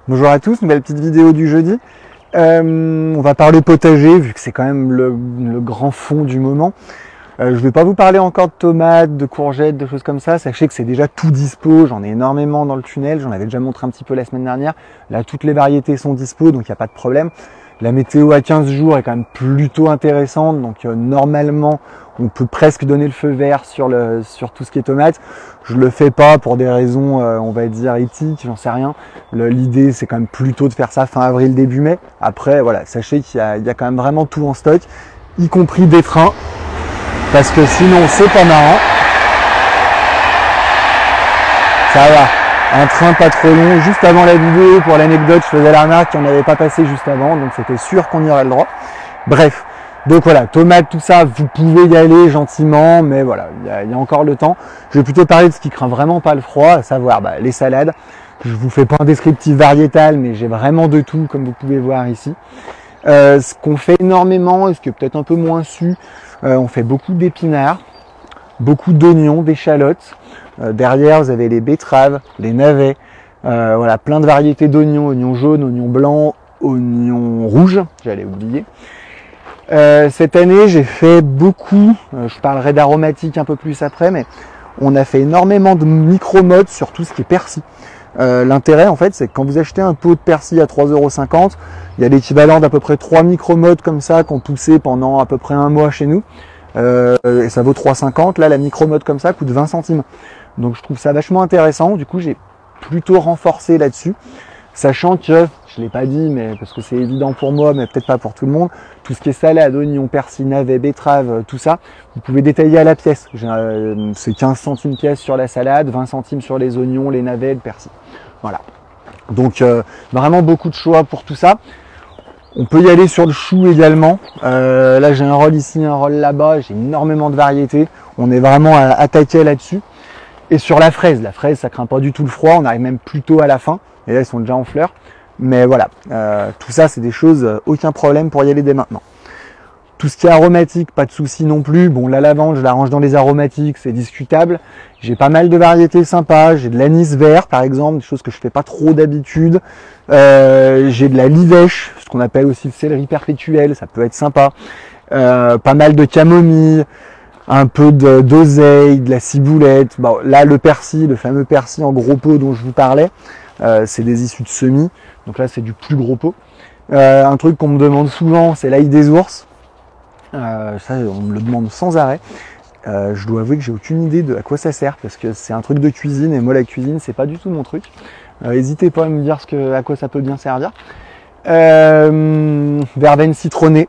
Bonjour à tous, nouvelle petite vidéo du jeudi. On va parler potager, vu que c'est quand même le grand fond du moment. Je ne vais pas vous parler encore de tomates, de courgettes, de choses comme ça. Sachez que c'est déjà tout dispo, j'en ai énormément dans le tunnel, j'en avais déjà montré un petit peu la semaine dernière. Là, toutes les variétés sont dispo, donc il n'y a pas de problème. La météo à 15 jours est quand même plutôt intéressante, donc normalement, on peut presque donner le feu vert sur tout ce qui est tomates. Je le fais pas pour des raisons, on va dire, éthiques, j'en sais rien. L'idée, c'est quand même plutôt de faire ça fin avril, début mai. Après, voilà, sachez qu'il y a quand même vraiment tout en stock, y compris des trains, parce que sinon, c'est pas marrant. Ça va. Un train pas trop long, juste avant la vidéo, pour l'anecdote, je faisais la remarque qu'il n'y en avait pas passé juste avant, donc c'était sûr qu'on y aurait le droit. Bref, donc voilà, tomates, tout ça, vous pouvez y aller gentiment, mais voilà, il y a encore le temps. Je vais plutôt parler de ce qui craint vraiment pas le froid, à savoir les salades. Je vous fais pas un descriptif variétal, mais j'ai vraiment de tout, comme vous pouvez voir ici. Ce qu'on fait énormément, et ce qui est peut-être un peu moins su, on fait beaucoup d'épinards, beaucoup d'oignons, d'échalotes. Derrière, vous avez les betteraves, les navets, voilà, plein de variétés d'oignons, oignons jaunes, oignons blancs, oignons rouges, j'allais oublier. Cette année, j'ai fait beaucoup, je parlerai d'aromatiques un peu plus après, mais on a fait énormément de micro-modes sur tout ce qui est persil. L'intérêt, en fait, c'est que quand vous achetez un pot de persil à 3,50 €, il y a l'équivalent d'à peu près 3 micro-modes comme ça qu'on poussait pendant à peu près un mois chez nous. Et ça vaut 3,50 €. Là, la micro-mode comme ça coûte 20 centimes. Donc je trouve ça vachement intéressant. Du coup, j'ai plutôt renforcé là-dessus. Sachant que, je l'ai pas dit, mais parce que c'est évident pour moi, mais peut-être pas pour tout le monde, tout ce qui est salade, oignons, persil, navets, betteraves, tout ça, vous pouvez détailler à la pièce. C'est 15 centimes pièce sur la salade, 20 centimes sur les oignons, les navets, le persil. Voilà. Donc vraiment beaucoup de choix pour tout ça. On peut y aller sur le chou également. Là, j'ai un rôle ici, un rôle là-bas. J'ai énormément de variétés. On est vraiment à attaquer là-dessus. Et sur la fraise, ça craint pas du tout le froid. On arrive même plutôt à la fin. Et là, ils sont déjà en fleurs. Mais voilà, tout ça, c'est des choses, aucun problème pour y aller dès maintenant. Tout ce qui est aromatique, pas de souci non plus. Bon, la lavande, je la range dans les aromatiques, c'est discutable. J'ai pas mal de variétés sympas. J'ai de l'anis vert, par exemple, des choses que je fais pas trop d'habitude. J'ai de la livèche, ce qu'on appelle aussi le céleri perpétuel, ça peut être sympa. Pas mal de camomille, un peu d'oseille, de la ciboulette. Bon, là, le persil, le fameux persil en gros pot dont je vous parlais, c'est des issues de semis. Donc là, c'est du plus gros pot. Un truc qu'on me demande souvent, c'est l'ail des ours. Ça, on me le demande sans arrêt. Je dois avouer que j'ai aucune idée de à quoi ça sert, parce que c'est un truc de cuisine, et moi, la cuisine, c'est pas du tout mon truc. N'hésitez pas à me dire à quoi ça peut bien servir. Verveine citronnée.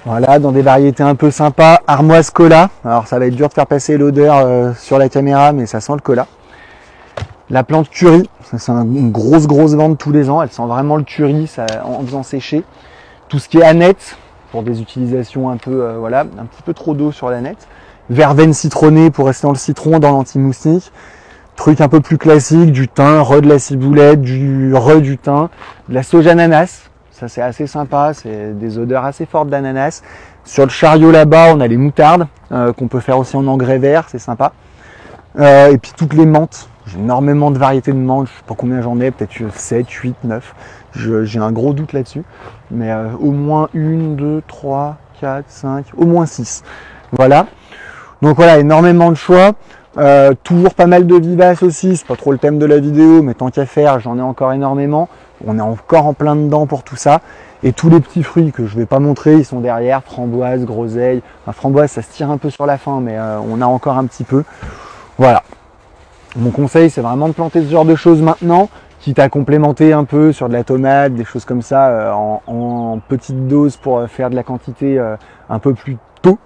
Voilà, dans des variétés un peu sympas. Armoise cola. Alors ça va être dur de faire passer l'odeur sur la caméra, mais ça sent le cola. La plante curry. C'est une grosse vente tous les ans. Elle sent vraiment le curry en faisant sécher. Tout ce qui est aneth, pour des utilisations un peu, voilà, un petit peu trop d'eau sur l'aneth. Verveine citronnée pour rester dans le citron, dans l'anti-moustique. Truc un peu plus classique, du thym, de la ciboulette, du thym, de la sauge ananas. Ça, c'est assez sympa, c'est des odeurs assez fortes d'ananas. Sur le chariot là-bas, on a les moutardes, qu'on peut faire aussi en engrais vert, c'est sympa. Et puis toutes les menthes. J'ai énormément de variétés de menthes, je sais pas combien j'en ai, peut-être 7, 8, 9. J'ai un gros doute là-dessus. Mais au moins 1, 2, 3, 4, 5, au moins 6. Voilà. Donc voilà, énormément de choix. Toujours pas mal de vivaces aussi, c'est pas trop le thème de la vidéo, mais tant qu'à faire, j'en ai encore énormément. On est encore en plein dedans pour tout ça. Et tous les petits fruits que je vais pas montrer, ils sont derrière, framboise, groseille. Enfin, framboise, ça se tire un peu sur la fin, mais on a encore un petit peu. Voilà. Mon conseil, c'est vraiment de planter ce genre de choses maintenant, quitte à complémenter un peu sur de la tomate, des choses comme ça, en petite dose pour faire de la quantité un peu plus tôt.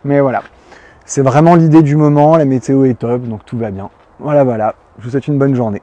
Mais voilà. C'est vraiment l'idée du moment, la météo est top, donc tout va bien. Voilà, je vous souhaite une bonne journée.